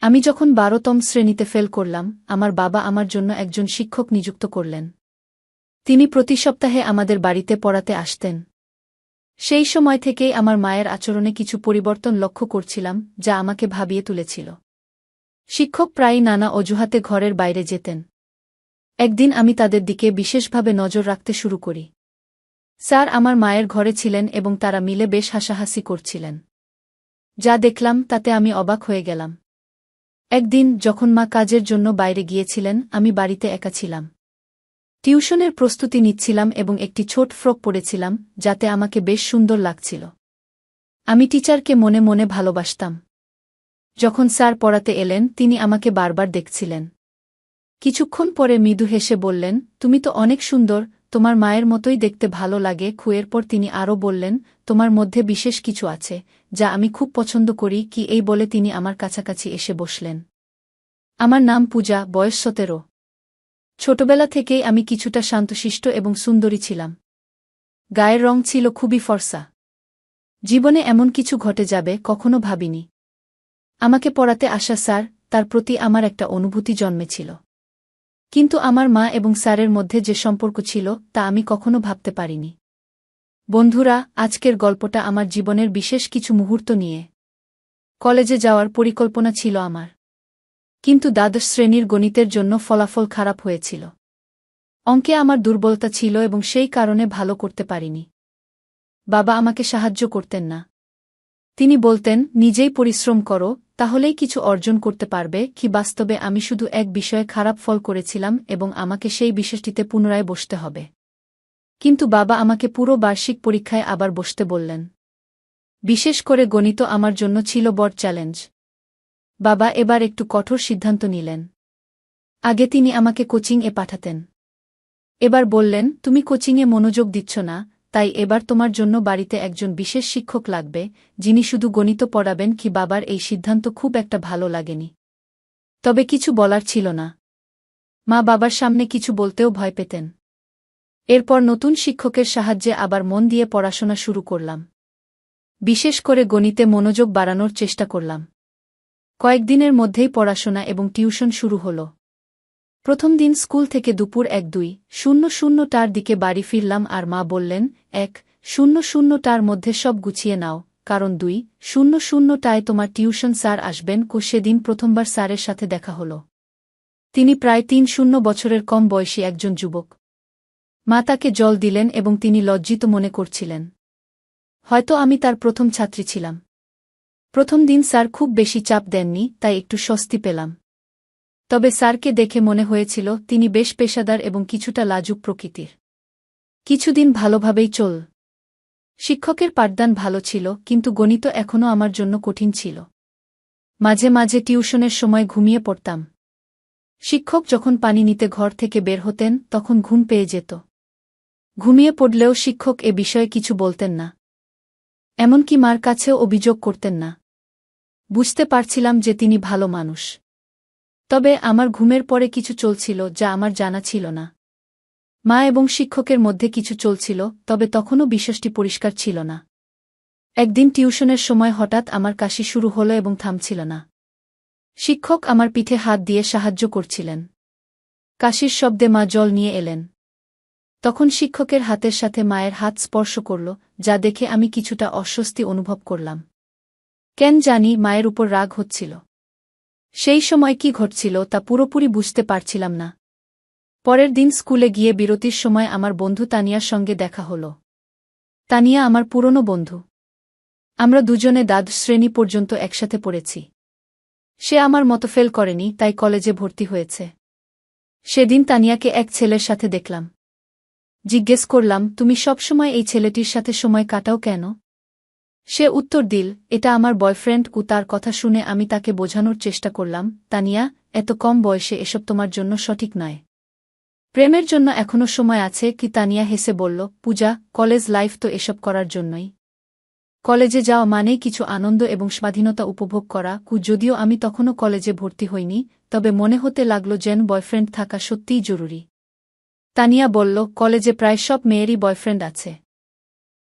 আমি যখন ১২তম শ্রেণীতে ফেল করলাম, আমার বাবা আমার জন্য একজন শিক্ষক নিযুক্ত করলেন। তিনি প্রতি সপ্তাহে আমাদের বাড়িতে পড়াতে আসতেন। সেই সময় থেকেই আমার মায়ের আচরণে কিছু পরিবর্তন লক্ষ্য করছিলাম, যা আমাকে ভাবিয়ে তুলেছিল। শিক্ষক প্রায়ই নানা অজুহাতে ঘরের বাইরে যেতেন। একদিন আমি তাদের দিকে বিশেষভাবে নজর রাখতে শুরু করি। স্যার আমার মায়ের ঘরে ছিলেন এবং তারা মিলে বেশ হাসাহাসি করছিলেন। যা দেখলাম তাতে আমি অবাক হয়ে গেলাম। একদিন যখন মা কাজের জন্য বাইরে গিয়েছিলেন, আমি বাড়িতে একা ছিলাম। টিউশনের প্রস্তুতি নিচ্ছিলাম এবং একটি ছোট ফ্রক পরেছিলাম, যাতে আমাকে বেশ সুন্দর লাগছিল। আমি টিচারকে মনে মনে ভালোবাসতাম। যখন স্যার পড়াতে এলেন, তিনি আমাকে বারবার দেখছিলেন। কিছুক্ষণ পরে মৃদু হেসে বললেন, তুমি তো অনেক সুন্দর, তোমার মায়ের মতোই দেখতে ভালো লাগে। এরপর তিনি আরও বললেন, তোমার মধ্যে বিশেষ কিছু আছে, যা আমি খুব পছন্দ করি। কি এই বলে তিনি আমার কাছাকাছি এসে বসলেন। আমার নাম পূজা, বয়স ১৭। ছোটবেলা থেকেই আমি কিছুটা শান্তশিষ্ট এবং সুন্দরী ছিলাম। গায়ের রং ছিল খুবই ফর্সা। জীবনে এমন কিছু ঘটে যাবে কখনো ভাবিনি। আমাকে পড়াতে আসা স্যার, তার প্রতি আমার একটা অনুভূতি জন্মেছিল। কিন্তু আমার মা এবং স্যারের মধ্যে যে সম্পর্ক ছিল, তা আমি কখনো ভাবতে পারিনি। বন্ধুরা, আজকের গল্পটা আমার জীবনের বিশেষ কিছু মুহূর্ত নিয়ে। কলেজে যাওয়ার পরিকল্পনা ছিল আমার। কিন্তু দ্বাদশ শ্রেণীর গণিতের জন্য ফলাফল খারাপ হয়েছিল। অঙ্কে আমার দুর্বলতা ছিল এবং সেই কারণে ভালো করতে পারিনি। বাবা আমাকে সাহায্য করতেন না। তিনি বলতেন, নিজেই পরিশ্রম করো, তাহলেই কিছু অর্জন করতে পারবে। কি বাস্তবে আমি শুধু এক বিষয়ে খারাপ ফল করেছিলাম এবং আমাকে সেই বিষয়টিতে পুনরায় বসতে হবে। কিন্তু বাবা আমাকে পুরো বার্ষিক পরীক্ষায় আবার বসতে বললেন। বিশেষ করে গণিত আমার জন্য ছিল বড় চ্যালেঞ্জ। বাবা এবার একটু কঠোর সিদ্ধান্ত নিলেন। আগে তিনি আমাকে কোচিংয়ে পাঠাতেন। এবার বললেন, তুমি কোচিংয়ে মনোযোগ দিচ্ছ না, তাই এবার তোমার জন্য বাড়িতে একজন বিশেষ শিক্ষক লাগবে, যিনি শুধু গণিত পড়াবেন। কি বাবার এই সিদ্ধান্ত খুব একটা ভালো লাগেনি। তবে কিছু বলার ছিল না। মা বাবার সামনে কিছু বলতেও ভয় পেতেন। এরপর নতুন শিক্ষকের সাহায্যে আবার মন দিয়ে পড়াশোনা শুরু করলাম। বিশেষ করে গণিতে মনোযোগ বাড়ানোর চেষ্টা করলাম। কয়েকদিনের মধ্যেই পড়াশোনা এবং টিউশন শুরু হল। প্রথম দিন স্কুল থেকে দুপুর ১:২০টার দিকে বাড়ি ফিরলাম আর মা বললেন, ১:০০টার মধ্যে সব গুছিয়ে নাও, কারণ ২:০০টায় তোমার টিউশন স্যার আসবেন। সেদিন প্রথমবার স্যারের সাথে দেখা হল। তিনি প্রায় ৩০ বছরের কম বয়সী একজন যুবক। মা তাকে জল দিলেন এবং তিনি লজ্জিত মনে করছিলেন। হয়তো আমি তার প্রথম ছাত্রী ছিলাম। প্রথম দিন স্যার খুব বেশি চাপ দেননি, তাই একটু স্বস্তি পেলাম। তবে স্যারকে দেখে মনে হয়েছিল তিনি বেশ পেশাদার এবং কিছুটা লাজুক প্রকৃতির। কিছুদিন ভালোভাবেই চল। শিক্ষকের পাঠদান ভালো ছিল, কিন্তু গণিত এখনও আমার জন্য কঠিন ছিল। মাঝে মাঝে টিউশনের সময় ঘুমিয়ে পড়তাম। শিক্ষক যখন পানি নিতে ঘর থেকে বের হতেন, তখন ঘুম পেয়ে যেত। ঘুমিয়ে পড়লেও শিক্ষক এ বিষয়ে কিছু বলতেন না। এমনকি মার কাছেও অভিযোগ করতেন না। বুঝতে পারছিলাম যে তিনি ভালো মানুষ। তবে আমার ঘুমের পরে কিছু চলছিল, যা আমার জানা ছিল না। মা এবং শিক্ষকের মধ্যে কিছু চলছিল, তবে তখনও বিষয়টি পরিষ্কার ছিল না। একদিন টিউশনের সময় হঠাৎ আমার কাশি শুরু হলো এবং থামছিল না। শিক্ষক আমার পিঠে হাত দিয়ে সাহায্য করছিলেন। কাশির শব্দে মা জল নিয়ে এলেন। তখন শিক্ষকের হাতের সাথে মায়ের হাত স্পর্শ করল, যা দেখে আমি কিছুটা অস্বস্তি অনুভব করলাম। কেন জানি মায়ের উপর রাগ হচ্ছিল। সেই সময় কি ঘটছিল তা পুরোপুরি বুঝতে পারছিলাম না। পরের দিন স্কুলে গিয়ে বিরতির সময় আমার বন্ধু তানিয়ার সঙ্গে দেখা হল। তানিয়া আমার পুরনো বন্ধু। আমরা দুজনে দ্বাদশ শ্রেণী পর্যন্ত একসাথে পড়েছি। সে আমার মতো ফেল করেনি, তাই কলেজে ভর্তি হয়েছে। সেদিন তানিয়াকে এক ছেলের সাথে দেখলাম। জিজ্ঞেস করলাম, তুমি সবসময় এই ছেলেটির সাথে সময় কাটাও কেন? সে উত্তর দিল, এটা আমার বয়ফ্রেন্ড। তার কথা শুনে আমি তাকে বোঝানোর চেষ্টা করলাম, তানিয়া, এত কম বয়সে এসব তোমার জন্য সঠিক নয়। প্রেমের জন্য এখনো সময় আছে। কি তানিয়া হেসে বলল, পূজা, কলেজ লাইফ তো এসব করার জন্যই। কলেজে যাওয়া মানেই কিছু আনন্দ এবং স্বাধীনতা উপভোগ করা। যদিও আমি তখনও কলেজে ভর্তি হইনি, তবে মনে হতে লাগল যেন বয়ফ্রেন্ড থাকা সত্যিই জরুরি। তানিয়া বলল, কলেজে প্রায় সব মেয়েরই বয়ফ্রেন্ড আছে।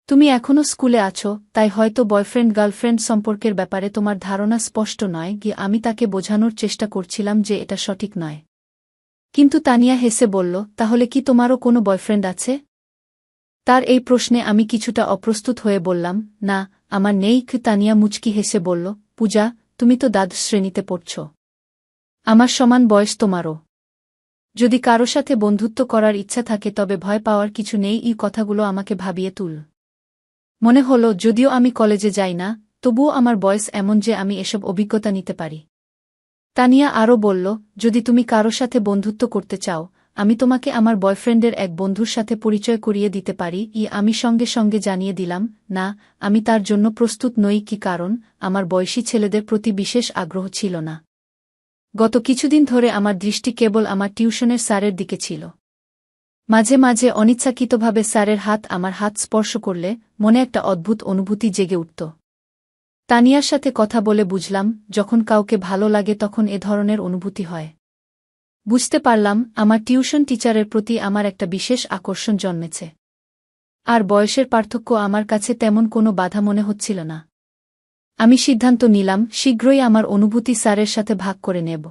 তুমি এখনও স্কুলে আছো, তাই হয়তো বয়ফ্রেন্ড গার্লফ্রেন্ড সম্পর্কের ব্যাপারে তোমার ধারণা স্পষ্ট নয়। গিয়ে আমি তাকে বোঝানোর চেষ্টা করছিলাম যে এটা সঠিক নয়। কিন্তু তানিয়া হেসে বলল, তাহলে কি তোমারও কোনো বয়ফ্রেন্ড আছে? তার এই প্রশ্নে আমি কিছুটা অপ্রস্তুত হয়ে বললাম, না, আমার নেই। তানিয়া মুচকি হেসে বলল, পূজা, তুমি তো দ্বাদশ শ্রেণীতে পড়ছ। আমার সমান বয়স তোমারও। যদি কারো সাথে বন্ধুত্ব করার ইচ্ছা থাকে তবে ভয় পাওয়ার কিছু নেই। এই কথাগুলো আমাকে ভাবিয়ে তুল। মনে হলো, যদিও আমি কলেজে যাই না, তবুও আমার বয়স এমন যে আমি এসব অভিজ্ঞতা নিতে পারি। তানিয়া আরও বলল, যদি তুমি কারো সাথে বন্ধুত্ব করতে চাও, আমি তোমাকে আমার বয়ফ্রেন্ডের এক বন্ধুর সাথে পরিচয় করিয়ে দিতে পারি। আমি সঙ্গে সঙ্গে জানিয়ে দিলাম, না, আমি তার জন্য প্রস্তুত নই। কি কারণ? আমার বয়সী ছেলেদের প্রতি বিশেষ আগ্রহ ছিল না। গত কিছুদিন ধরে আমার দৃষ্টি কেবল আমার টিউশনের স্যারের দিকে ছিল। মাঝে মাঝে অনিচ্ছাকৃতভাবে স্যারের হাত আমার হাত স্পর্শ করলে মনে একটা অদ্ভুত অনুভূতি জেগে উঠত। তানিয়ার সাথে কথা বলে বুঝলাম, যখন কাউকে ভালো লাগে তখন এ ধরনের অনুভূতি হয়। বুঝতে পারলাম, আমার টিউশন টিচারের প্রতি আমার একটা বিশেষ আকর্ষণ জন্মেছে। আর বয়সের পার্থক্য আমার কাছে তেমন কোনো বাধা মনে হচ্ছিল না। আমি সিদ্ধান্ত নিলাম, শীঘ্রই আমার অনুভূতি স্যারের সাথে ভাগ করে নেব।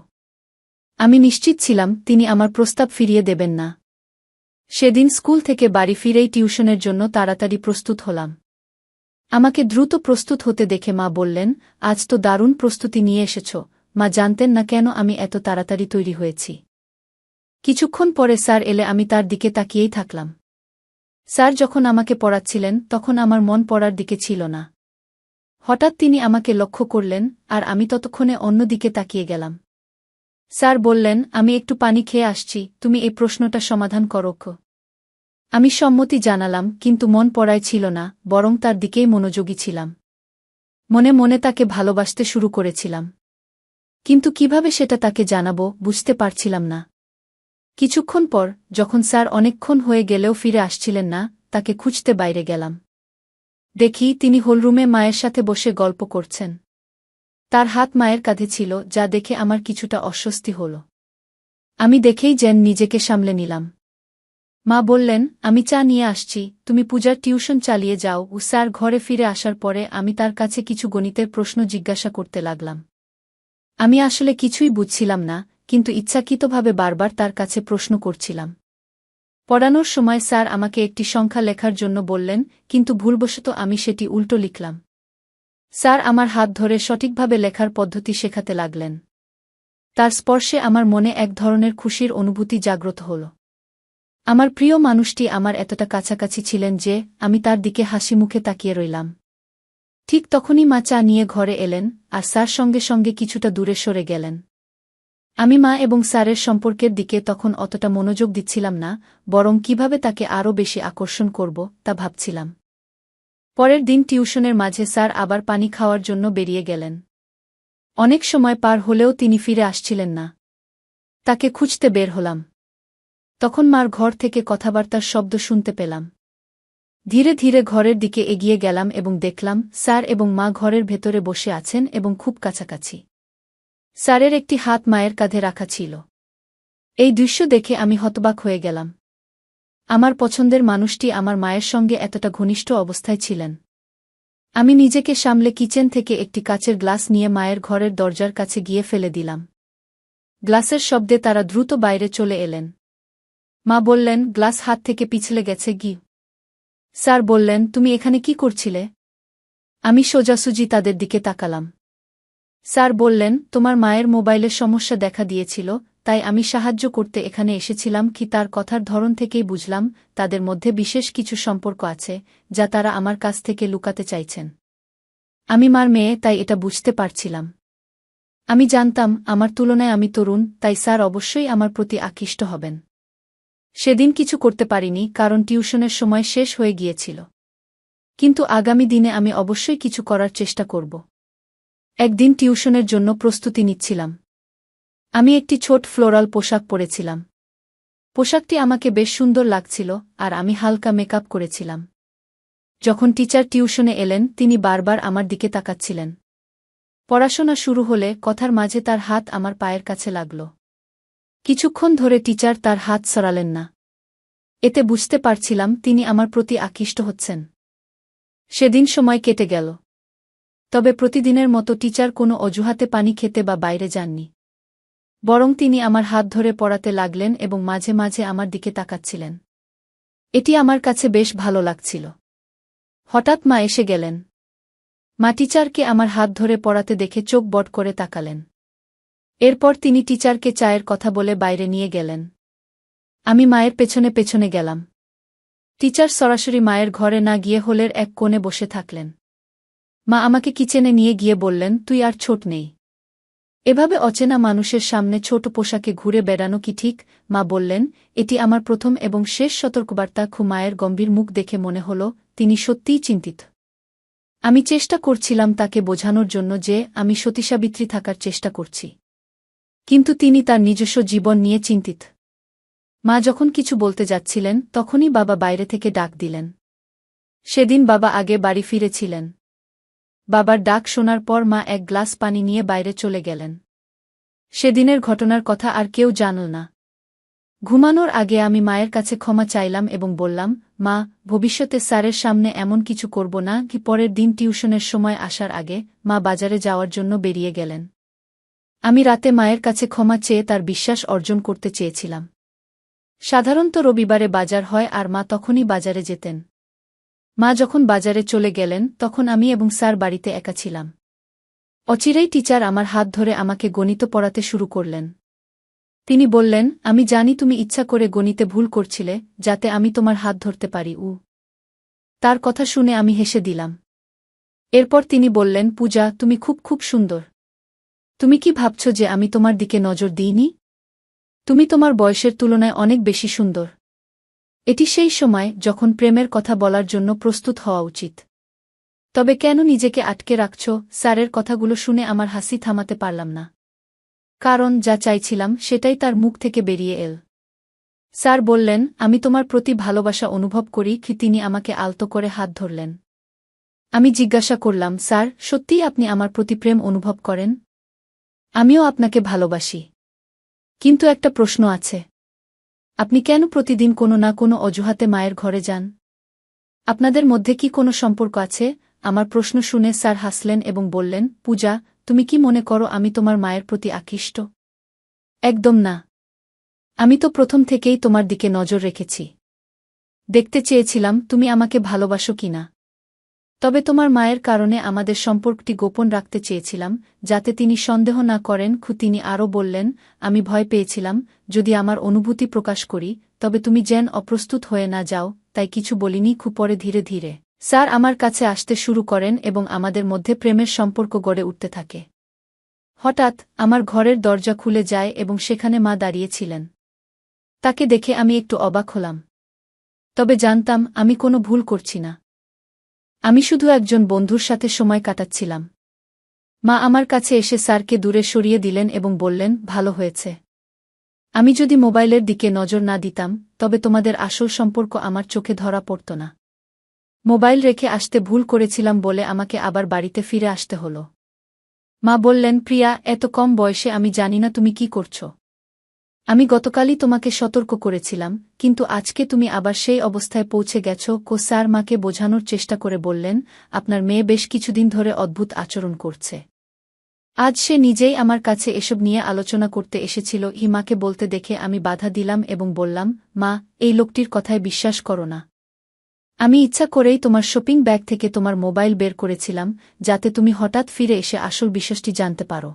আমি নিশ্চিত ছিলাম তিনি আমার প্রস্তাব ফিরিয়ে দেবেন না। সেদিন স্কুল থেকে বাড়ি ফিরেই টিউশনের জন্য তাড়াতাড়ি প্রস্তুত হলাম। আমাকে দ্রুত প্রস্তুত হতে দেখে মা বললেন, আজ তো দারুণ প্রস্তুতি নিয়ে এসেছ। মা জানতেন না কেন আমি এত তাড়াতাড়ি তৈরি হয়েছি। কিছুক্ষণ পরে স্যার এলে আমি তার দিকে তাকিয়েই থাকলাম। স্যার যখন আমাকে পড়াচ্ছিলেন তখন আমার মন পড়ার দিকে ছিল না। হঠাৎ তিনি আমাকে লক্ষ্য করলেন, আর আমি ততক্ষণে অন্য দিকে তাকিয়ে গেলাম। স্যার বললেন, আমি একটু পানি খেয়ে আসছি, তুমি এই প্রশ্নটা সমাধান করো। আমি সম্মতি জানালাম, কিন্তু মন পড়ায় ছিল না, বরং তার দিকেই মনোযোগী ছিলাম। মনে মনে তাকে ভালোবাসতে শুরু করেছিলাম। কিন্তু কিভাবে সেটা তাকে জানাবো বুঝতে পারছিলাম না। কিছুক্ষণ পর, যখন স্যার অনেকক্ষণ হয়ে গেলেও ফিরে আসছিলেন না, তাকে খুঁজতে বাইরে গেলাম। দেখি তিনি হলরুমে মায়ের সাথে বসে গল্প করছেন। তার হাত মায়ের কাঁধে ছিল, যা দেখে আমার কিছুটা অস্বস্তি হল। আমি দেখেই যেন নিজেকে সামলে নিলাম। মা বললেন, আমি চা নিয়ে আসছি, তুমি পূজার টিউশন চালিয়ে যাও। স্যার ঘরে ফিরে আসার পরে আমি তার কাছে কিছু গণিতের প্রশ্ন জিজ্ঞাসা করতে লাগলাম। আমি আসলে কিছুই বুঝছিলাম না, কিন্তু ইচ্ছাকৃতভাবে বারবার তার কাছে প্রশ্ন করছিলাম। পড়ানোর সময় স্যার আমাকে একটি সংখ্যা লেখার জন্য বললেন, কিন্তু ভুলবশত আমি সেটি উল্টো লিখলাম। স্যার আমার হাত ধরে সঠিকভাবে লেখার পদ্ধতি শেখাতে লাগলেন। তার স্পর্শে আমার মনে এক ধরনের খুশির অনুভূতি জাগ্রত হল। আমার প্রিয় মানুষটি আমার এতটা কাছাকাছি ছিলেন যে আমি তার দিকে হাসি মুখে তাকিয়ে রইলাম। ঠিক তখনই মা চা নিয়ে ঘরে এলেন, আর স্যার সঙ্গে সঙ্গে কিছুটা দূরে সরে গেলেন। আমি মা এবং স্যারের সম্পর্কের দিকে তখন অতটা মনোযোগ দিচ্ছিলাম না, বরং কিভাবে তাকে আরও বেশি আকর্ষণ করব তা ভাবছিলাম। পরের দিন টিউশনের মাঝে স্যার আবার পানি খাওয়ার জন্য বেরিয়ে গেলেন। অনেক সময় পার হলেও তিনি ফিরে আসছিলেন না। তাকে খুঁজতে বের হলাম। তখন মার ঘর থেকে কথাবার্তার শব্দ শুনতে পেলাম। ধীরে ধীরে ঘরের দিকে এগিয়ে গেলাম এবং দেখলাম স্যার এবং মা ঘরের ভেতরে বসে আছেন এবং খুব কাছাকাছি। স্যারের একটি হাত মায়ের কাঁধে রাখা ছিল। এই দৃশ্য দেখে আমি হতবাক হয়ে গেলাম। আমার পছন্দের মানুষটি আমার মায়ের সঙ্গে এতটা ঘনিষ্ঠ অবস্থায় ছিলেন। আমি নিজেকে সামলে কিচেন থেকে একটি কাচের গ্লাস নিয়ে মায়ের ঘরের দরজার কাছে গিয়ে ফেলে দিলাম। গ্লাসের শব্দে তারা দ্রুত বাইরে চলে এলেন। মা বললেন, গ্লাস হাত থেকে পিছলে গেছে গি। স্যার বললেন, তুমি এখানে কি করছিলে? আমি সোজাসুজি তাদের দিকে তাকালাম। স্যার বললেন, তোমার মায়ের মোবাইলের সমস্যা দেখা দিয়েছিল, তাই আমি সাহায্য করতে এখানে এসেছিলাম। কি তার কথার ধরন থেকেই বুঝলাম তাদের মধ্যে বিশেষ কিছু সম্পর্ক আছে, যা তারা আমার কাছ থেকে লুকাতে চাইছেন। আমি মার মেয়ে, তাই এটা বুঝতে পারছিলাম। আমি জানতাম আমার তুলনায় আমি তরুণ, তাই স্যার অবশ্যই আমার প্রতি আকৃষ্ট হবেন। সেদিন কিছু করতে পারিনি, কারণ টিউশনের সময় শেষ হয়ে গিয়েছিল। কিন্তু আগামী দিনে আমি অবশ্যই কিছু করার চেষ্টা করব। একদিন টিউশনের জন্য প্রস্তুতি নিচ্ছিলাম। আমি একটি ছোট ফ্লোরাল পোশাক পরেছিলাম। পোশাকটি আমাকে বেশ সুন্দর লাগছিল, আর আমি হালকা মেকআপ করেছিলাম। যখন টিচার টিউশনে এলেন তিনি বারবার আমার দিকে তাকাচ্ছিলেন। পড়াশোনা শুরু হলে কথার মাঝে তার হাত আমার পায়ের কাছে লাগল। কিছুক্ষণ ধরে টিচার তার হাত সরালেন না। এতে বুঝতে পারছিলাম তিনি আমার প্রতি আকৃষ্ট হচ্ছেন। সেদিন সময় কেটে গেল। তবে প্রতিদিনের মতো টিচার কোনো অজুহাতে পানি খেতে বা বাইরে যাননি। বরং তিনি আমার হাত ধরে পড়াতে লাগলেন এবং মাঝে মাঝে আমার দিকে তাকাচ্ছিলেন। এটি আমার কাছে বেশ ভালো লাগছিল। হঠাৎ মা এসে গেলেন। মা টিচারকে আমার হাত ধরে পড়াতে দেখে চোখ বড় করে তাকালেন। এরপর তিনি টিচারকে চায়ের কথা বলে বাইরে নিয়ে গেলেন। আমি মায়ের পেছনে পেছনে গেলাম। টিচার সরাসরি মায়ের ঘরে না গিয়ে হলের এক কোণে বসে থাকলেন। মা আমাকে কিচেনে নিয়ে গিয়ে বললেন, তুই আর ছোট নেই। এভাবে অচেনা মানুষের সামনে ছোট পোশাকে ঘুরে বেড়ানো কি ঠিক? মা বললেন, এটি আমার প্রথম এবং শেষ সতর্কবার্তা। মায়ের গম্ভীর মুখ দেখে মনে হল তিনি সত্যিই চিন্তিত। আমি চেষ্টা করছিলাম তাকে বোঝানোর জন্য যে আমি সতীসাবিত্রী থাকার চেষ্টা করছি, কিন্তু তিনি তার নিজস্ব জীবন নিয়ে চিন্তিত। মা যখন কিছু বলতে যাচ্ছিলেন তখনই বাবা বাইরে থেকে ডাক দিলেন। সেদিন বাবা আগে বাড়ি ফিরেছিলেন। বাবার ডাক শোনার পর মা এক গ্লাস পানি নিয়ে বাইরে চলে গেলেন। সেদিনের ঘটনার কথা আর কেউ জানল না। ঘুমানোর আগে আমি মায়ের কাছে ক্ষমা চাইলাম এবং বললাম, মা, ভবিষ্যতে স্যারের সামনে এমন কিছু করব না। কি পরের দিন টিউশনের সময় আসার আগে মা বাজারে যাওয়ার জন্য বেরিয়ে গেলেন। আমি রাতে মায়ের কাছে ক্ষমা চেয়ে তার বিশ্বাস অর্জন করতে চেয়েছিলাম। সাধারণত রবিবারে বাজার হয় আর মা তখনই বাজারে যেতেন। মা যখন বাজারে চলে গেলেন তখন আমি এবং স্যার বাড়িতে একা ছিলাম। অচিরেই টিচার আমার হাত ধরে আমাকে গণিত পড়াতে শুরু করলেন। তিনি বললেন, আমি জানি তুমি ইচ্ছা করে গণিতে ভুল করছিলে যাতে আমি তোমার হাত ধরতে পারি। তার কথা শুনে আমি হেসে দিলাম। এরপর তিনি বললেন, পূজা, তুমি খুব খুব সুন্দর। তুমি কি ভাবছ যে আমি তোমার দিকে নজর দিইনি? তুমি তোমার বয়সের তুলনায় অনেক বেশি সুন্দর। এটি সেই সময় যখন প্রেমের কথা বলার জন্য প্রস্তুত হওয়া উচিত। তবে কেন নিজেকে আটকে রাখছ? স্যারের কথাগুলো শুনে আমার হাসি থামাতে পারলাম না। কারণ যা চাইছিলাম সেটাই তার মুখ থেকে বেরিয়ে এল। স্যার বললেন, আমি তোমার প্রতি ভালোবাসা অনুভব করি। তিনি আমাকে আলতো করে হাত ধরলেন। আমি জিজ্ঞাসা করলাম, স্যার, সত্যিই আপনি আমার প্রতি প্রেম অনুভব করেন? আমিও আপনাকে ভালোবাসি। কিন্তু একটা প্রশ্ন আছে। আপনি কেন প্রতিদিন কোনো না কোনো অজুহাতে মায়ের ঘরে যান? আপনাদের মধ্যে কি কোনো সম্পর্ক আছে? আমার প্রশ্ন শুনে স্যার হাসলেন এবং বললেন, পূজা, তুমি কি মনে করো আমি তোমার মায়ের প্রতি আকৃষ্ট? একদম না। আমি তো প্রথম থেকেই তোমার দিকে নজর রেখেছি। দেখতে চেয়েছিলাম তুমি আমাকে ভালোবাসো কিনা। তবে তোমার মায়ের কারণে আমাদের সম্পর্কটি গোপন রাখতে চেয়েছিলাম, যাতে তিনি সন্দেহ না করেন। তিনি আরও বললেন, আমি ভয় পেয়েছিলাম যদি আমার অনুভূতি প্রকাশ করি তবে তুমি যেন অপ্রস্তুত হয়ে না যাও, তাই কিছু বলিনি। পরে ধীরে ধীরে স্যার আমার কাছে আসতে শুরু করেন এবং আমাদের মধ্যে প্রেমের সম্পর্ক গড়ে উঠতে থাকে। হঠাৎ আমার ঘরের দরজা খুলে যায় এবং সেখানে মা দাঁড়িয়েছিলেন। তাকে দেখে আমি একটু অবাক হলাম। তবে জানতাম আমি কোনো ভুল করছি না। আমি শুধু একজন বন্ধুর সাথে সময় কাটাচ্ছিলাম। মা আমার কাছে এসে স্যারকে দূরে সরিয়ে দিলেন এবং বললেন, ভালো হয়েছে। আমি যদি মোবাইলের দিকে নজর না দিতাম তবে তোমাদের আসল সম্পর্ক আমার চোখে ধরা পড়ত না। মোবাইল রেখে আসতে ভুল করেছিলাম বলে আমাকে আবার বাড়িতে ফিরে আসতে হলো। মা বললেন, প্রিয়া, এত কম বয়সে আমি জানি না তুমি কি করছ। আমি গতকালই তোমাকে সতর্ক করেছিলাম, কিন্তু আজকে তুমি আবার সেই অবস্থায় পৌঁছে গেছ। স্যার মাকে বোঝানোর চেষ্টা করে বললেন, আপনার মেয়ে বেশ কিছুদিন ধরে অদ্ভুত আচরণ করছে। আজ সে নিজেই আমার কাছে এসব নিয়ে আলোচনা করতে এসেছিল। মাকে বলতে দেখে আমি বাধা দিলাম এবং বললাম, মা, এই লোকটির কথায় বিশ্বাস করো না। আমি ইচ্ছা করেই তোমার শপিং ব্যাগ থেকে তোমার মোবাইল বের করেছিলাম যাতে তুমি হঠাৎ ফিরে এসে আসল বিষয়টি জানতে পারো।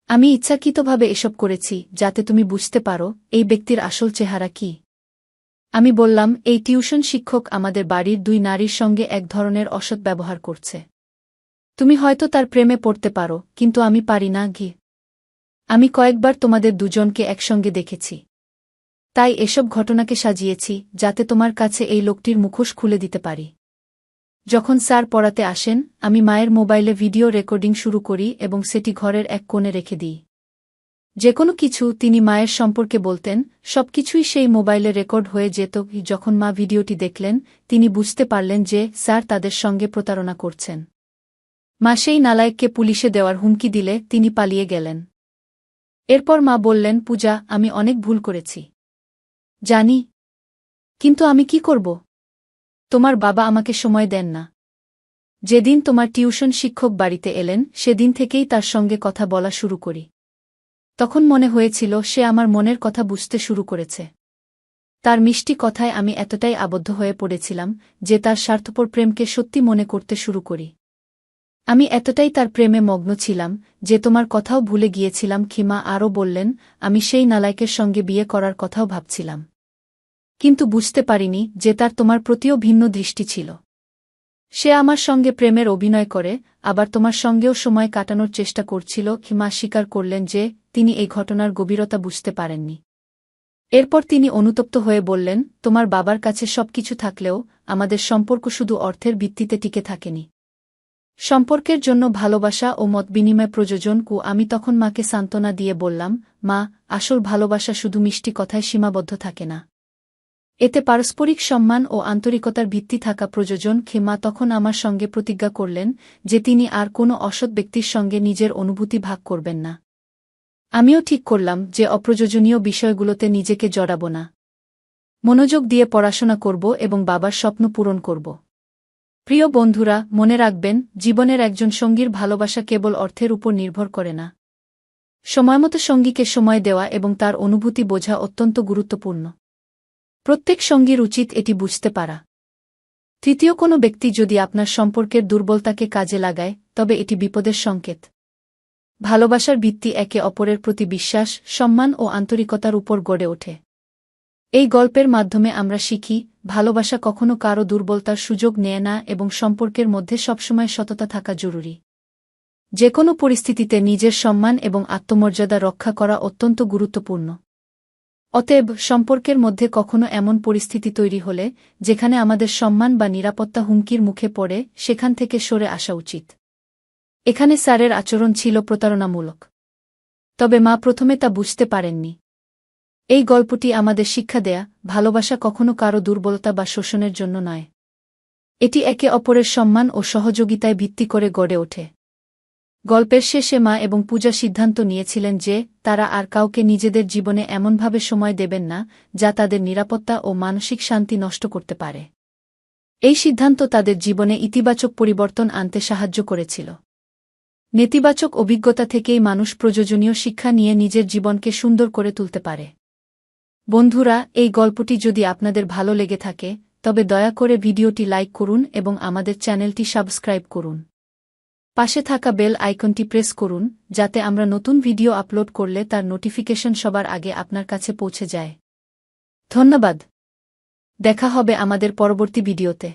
আমি ইচ্ছাকৃতভাবে এসব করেছি যাতে তুমি বুঝতে পারো এই ব্যক্তির আসল চেহারা কি। আমি বললাম, এই টিউশন শিক্ষক আমাদের বাড়ির দুই নারীর সঙ্গে এক ধরনের অসৎ ব্যবহার করছে। তুমি হয়তো তার প্রেমে পড়তে পারো, কিন্তু আমি পারি না। আমি কয়েকবার তোমাদের দুজনকে একসঙ্গে দেখেছি। তাই এসব ঘটনাকে সাজিয়েছি যাতে তোমার কাছে এই লোকটির মুখোশ খুলে দিতে পারি। যখন স্যার পড়াতে আসেন আমি মায়ের মোবাইলে ভিডিও রেকর্ডিং শুরু করি এবং সেটি ঘরের এক কোণে রেখে দিই। যে কোনো কিছু তিনি মায়ের সম্পর্কে বলতেন সবকিছুই সেই মোবাইলে রেকর্ড হয়ে যেত। যখন মা ভিডিওটি দেখলেন তিনি বুঝতে পারলেন যে স্যার তাদের সঙ্গে প্রতারণা করছেন। মা সেই নালায়েককে পুলিশে দেওয়ার হুমকি দিলে তিনি পালিয়ে গেলেন। এরপর মা বললেন, পূজা, আমি অনেক ভুল করেছি জানি, কিন্তু আমি কি করব? তোমার বাবা আমাকে সময় দেন না। যেদিন তোমার টিউশন শিক্ষক বাড়িতে এলেন সেদিন থেকেই তার সঙ্গে কথা বলা শুরু করি। তখন মনে হয়েছিল সে আমার মনের কথা বুঝতে শুরু করেছে। তার মিষ্টি কথায় আমি এতটাই আবদ্ধ হয়ে পড়েছিলাম যে তার স্বার্থপর প্রেমকে সত্যি মনে করতে শুরু করি। আমি এতটাই তার প্রেমে মগ্ন ছিলাম যে তোমার কথাও ভুলে গিয়েছিলাম। খিমা আরও বললেন, আমি সেই নালায়কের সঙ্গে বিয়ে করার কথাও ভাবছিলাম, কিন্তু বুঝতে পারিনি যে তার তোমার প্রতিও ভিন্ন দৃষ্টি ছিল। সে আমার সঙ্গে প্রেমের অভিনয় করে আবার তোমার সঙ্গেও সময় কাটানোর চেষ্টা করছিল। খিমা স্বীকার করলেন যে তিনি এই ঘটনার গভীরতা বুঝতে পারেননি। এরপর তিনি অনুতপ্ত হয়ে বললেন, তোমার বাবার কাছে সবকিছু থাকলেও আমাদের সম্পর্ক শুধু অর্থের ভিত্তিতে টিকে থাকেনি। সম্পর্কের জন্য ভালোবাসা ও মতবিনিময় প্রয়োজন। আমি তখন মাকে সান্ত্বনা দিয়ে বললাম, মা, আসল ভালোবাসা শুধু মিষ্টি কথায় সীমাবদ্ধ থাকে না, এতে পারস্পরিক সম্মান ও আন্তরিকতার ভিত্তি থাকা প্রয়োজন। মা তখন আমার সঙ্গে প্রতিজ্ঞা করলেন যে তিনি আর কোনো অসৎ ব্যক্তির সঙ্গে নিজের অনুভূতি ভাগ করবেন না। আমিও ঠিক করলাম যে অপ্রয়োজনীয় বিষয়গুলোতে নিজেকে জড়াব না, মনোযোগ দিয়ে পড়াশোনা করব এবং বাবার স্বপ্ন পূরণ করব। প্রিয় বন্ধুরা, মনে রাখবেন, জীবনের একজন সঙ্গীর ভালোবাসা কেবল অর্থের উপর নির্ভর করে না। সময়মতো সঙ্গীকে সময় দেওয়া এবং তার অনুভূতি বোঝা অত্যন্ত গুরুত্বপূর্ণ। প্রত্যেক সঙ্গীর উচিত এটি বুঝতে পারা। তৃতীয় কোনো ব্যক্তি যদি আপনার সম্পর্কের দুর্বলতাকে কাজে লাগায় তবে এটি বিপদের সংকেত। ভালোবাসার ভিত্তি একে অপরের প্রতি বিশ্বাস, সম্মান ও আন্তরিকতার উপর গড়ে ওঠে। এই গল্পের মাধ্যমে আমরা শিখি, ভালোবাসা কখনো কারও দুর্বলতার সুযোগ নেয় না এবং সম্পর্কের মধ্যে সবসময় সততা থাকা জরুরি। যে কোনো পরিস্থিতিতে নিজের সম্মান এবং আত্মমর্যাদা রক্ষা করা অত্যন্ত গুরুত্বপূর্ণ। অতএব, সম্পর্কের মধ্যে কখনো এমন পরিস্থিতি তৈরি হলে যেখানে আমাদের সম্মান বা নিরাপত্তা হুমকির মুখে পড়ে, সেখান থেকে সরে আসা উচিত। এখানে স্যারের আচরণ ছিল প্রতারণামূলক, তবে মা প্রথমে তা বুঝতে পারেননি। এই গল্পটি আমাদের শিক্ষা দেয়া, ভালোবাসা কখনো কারও দুর্বলতা বা শোষণের জন্য নয়। এটি একে অপরের সম্মান ও সহযোগিতায় ভিত্তি করে গড়ে ওঠে। গল্পের শেষে মা এবং পূজা সিদ্ধান্ত নিয়েছিলেন যে তারা আর কাউকে নিজেদের জীবনে এমনভাবে সময় দেবেন না যা তাদের নিরাপত্তা ও মানসিক শান্তি নষ্ট করতে পারে। এই সিদ্ধান্ত তাদের জীবনে ইতিবাচক পরিবর্তন আনতে সাহায্য করেছিল। নেতিবাচক অভিজ্ঞতা থেকেই মানুষ প্রয়োজনীয় শিক্ষা নিয়ে নিজের জীবনকে সুন্দর করে তুলতে পারে। বন্ধুরা, এই গল্পটি যদি আপনাদের ভালো লেগে থাকে তবে দয়া করে ভিডিওটি লাইক করুন এবং আমাদের চ্যানেলটি সাবস্ক্রাইব করুন। পাশে থাকা বেল আইকনটি প্রেস করুন যাতে আমরা নতুন ভিডিও আপলোড করলে তার নোটিফিকেশন সবার আগে আপনার কাছে পৌঁছে যায়। ধন্যবাদ। দেখা হবে আমাদের পরবর্তী ভিডিওতে।